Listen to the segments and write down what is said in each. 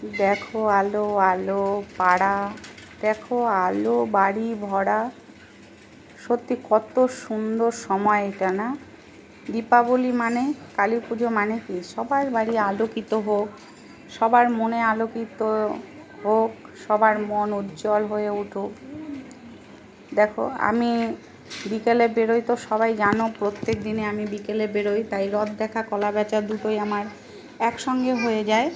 দেখো আলো আলো পাড়া, দেখো আলো বাড়ি ভরা। সত্যি কত সুন্দর সময় এটা না? দীপাবলি মানে, কালী পুজো মানে কি সবার বাড়ি আলোকিত হোক, সবার মনে আলোকিত হোক, সবার মন উজ্জ্বল হয়ে উঠুক। দেখো আমি বিকেলে বেরোই, তো সবাই জানো প্রত্যেক দিনে আমি বিকেলে বেরোই, তাই রথ দেখা কলা বেচা দুটোই আমার একসঙ্গে হয়ে যায়।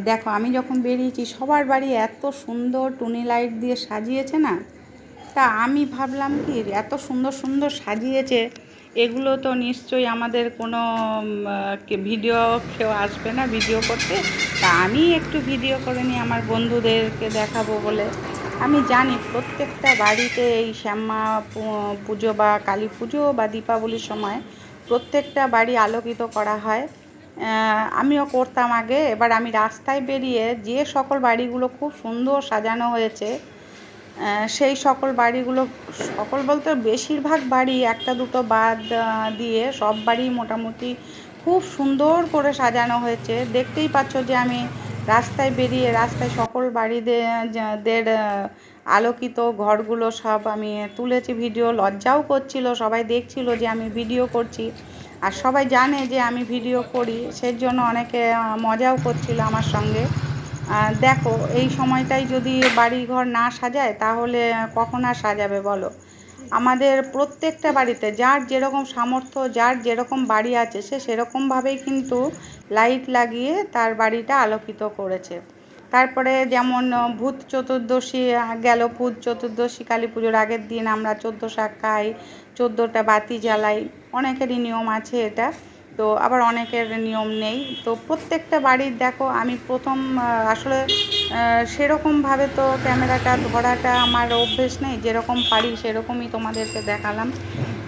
দেখো আমি যখন বেরিয়েছি সবার বাড়ি এত সুন্দর টুনি লাইট দিয়ে সাজিয়েছে না, তা আমি ভাবলাম কি এত সুন্দর সুন্দর সাজিয়েছে, এগুলো তো নিশ্চয়ই আমাদের কোনো ভিডিও কেউ আসবে না ভিডিও করতে, তা আমি একটু ভিডিও করে নিই আমার বন্ধুদেরকে দেখাবো বলে। আমি জানি প্রত্যেকটা বাড়িতে এই শ্যামা পুজো বা কালী পুজো বা দীপাবলির সময় প্রত্যেকটা বাড়ি আলোকিত করা হয়। আমিও করতাম আগে। এবার আমি রাস্তায় বেরিয়ে যে সকল বাড়িগুলো খুব সুন্দর সাজানো হয়েছে, সেই সকল বাড়িগুলো, সকল বলতে বেশিরভাগ বাড়ি একটা দুটো বাদ দিয়ে সব বাড়ি মোটামুটি খুব সুন্দর করে সাজানো হয়েছে। দেখতেই পাচ্ছ যে আমি রাস্তায় বেরিয়ে রাস্তায় সকল বাড়িদের আলোকিত ঘরগুলো সব আমি তুলেছি ভিডিও। লজ্জাও করছিল, সবাই দেখছিল যে আমি ভিডিও করছি, আর সবাই জানে যে আমি ভিডিও করি, সেই জন্য অনেকে মজাও করছিল আমার সঙ্গে। দেখো এই সময়টাই যদি বাড়িঘর না সাজায় তাহলে কখন আর সাজাবে বলো? আমাদের প্রত্যেকটা বাড়িতে যার যেরকম সামর্থ্য, যার যেরকম বাড়ি আছে, সে সেরকমভাবেই কিন্তু লাইট লাগিয়ে তার বাড়িটা আলোকিত করেছে। তারপরে যেমন ভূত চতুর্দশী গেল, ভূত চতুর্দশী কালী পুজোর আগের দিন আমরা 14 শাক খাই, 14টা বাতি জ্বালাই। অনেকেরই নিয়ম আছে এটা, তো আবার অনেকের নিয়ম নেই। তো প্রত্যেকটা বাড়ির দেখো আমি প্রথম আসলে সেরকমভাবে তো ক্যামেরাটা ধরাটা আমার অভ্যেস নেই, যেরকম পারি সেরকমই তোমাদেরকে দেখালাম।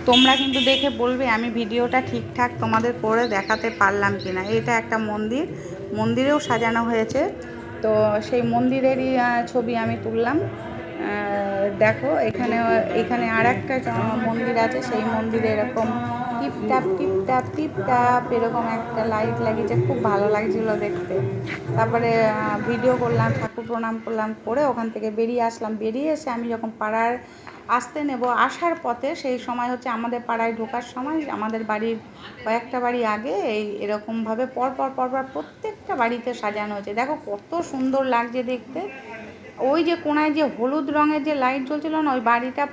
তোমরা কিন্তু দেখে বলবে আমি ভিডিওটা ঠিকঠাক তোমাদের করে দেখাতে পারলাম কি না। এটা একটা মন্দির, মন্দিরেও সাজানো হয়েছে, তো সেই মন্দিরেরই ছবি আমি তুললাম। দেখো এখানে এখানে আর একটা মন্দির আছে, সেই মন্দিরে এরকম টিপটাপ টিপটাপ টিপটাপ এরকম একটা লাইট লাগিয়েছে, খুব ভালো লাগছিলো দেখতে। তারপরে ভিডিও করলাম, ঠাকুর প্রণাম করলাম, করে ওখান থেকে বেরিয়ে আসলাম। বেরিয়ে এসে আমি যখন পাড়ার আসতে নেব, আসার পথে সেই সময় হচ্ছে আমাদের পাড়ায় ঢোকার সময় আমাদের বাড়ির কয়েকটা বাড়ি আগে এই এরকমভাবে পরপর পরপর প্রত্যেকটা বাড়িতে সাজানো হয়েছে। দেখো কত সুন্দর লাগছে দেখতে। ওই যে কোনায় যে হলুদ রঙের যে লাইট জ্বলছিল না, ওই বাড়িটা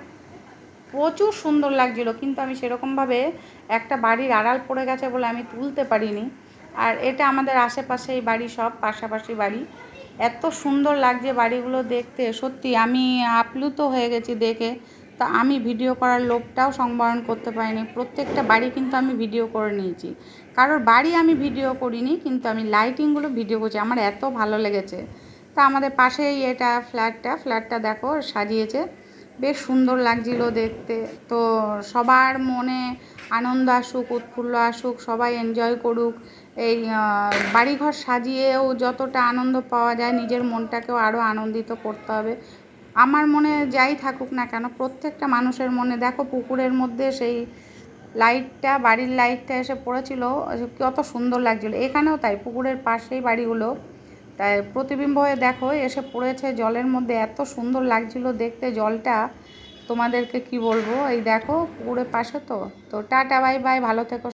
প্রচুর সুন্দর লাগছিল, কিন্তু আমি সেরকমভাবে একটা বাড়ির আড়াল পড়ে গেছে বলে আমি তুলতে পারিনি। আর এটা আমাদের আশেপাশেই বাড়ি, সব পাশাপাশি বাড়ি। এত সুন্দর লাগছে বাড়িগুলো দেখতে, সত্যি আমি আপ্লুত হয়ে গেছি দেখে। তা আমি ভিডিও করার লোভটাও সংবরণ করতে পারিনি। প্রত্যেকটা বাড়ি কিন্তু আমি ভিডিও করে নিয়েছি। কারোর বাড়ি আমি ভিডিও করিনি, কিন্তু আমি লাইটিংগুলো ভিডিও করছি, আমার এত ভালো লেগেছে। তা আমাদের পাশেই এটা ফ্ল্যাটটা দেখো সাজিয়েছে, বেশ সুন্দর লাগছিল দেখতে। তো সবার মনে আনন্দ আসুক, উৎফুল্ল আসুক, সবাই এনজয় করুক। এই বাড়িঘর সাজিয়েও যতটা আনন্দ পাওয়া যায়, নিজের মনটাকেও আরও আনন্দিত করতে হবে। আমার মনে যাই থাকুক না কেন, প্রত্যেকটা মানুষের মনে দেখো পুকুরের মধ্যে সেই লাইটটা, বাড়ির লাইটটা এসে পড়েছিল, কত সুন্দর লাগছিল। এখানেও তাই, পুকুরের পাশেই বাড়িগুলো, তাই প্রতিবিম্ব হয়ে দেখো এসে পড়েছে জলের মধ্যে, এত সুন্দর লাগছিল দেখতে জলটা, তোমাদেরকে কি বলবো। এই দেখো পুকুরের পাশে, তো টাটা বাই বাই, ভালো থেকো।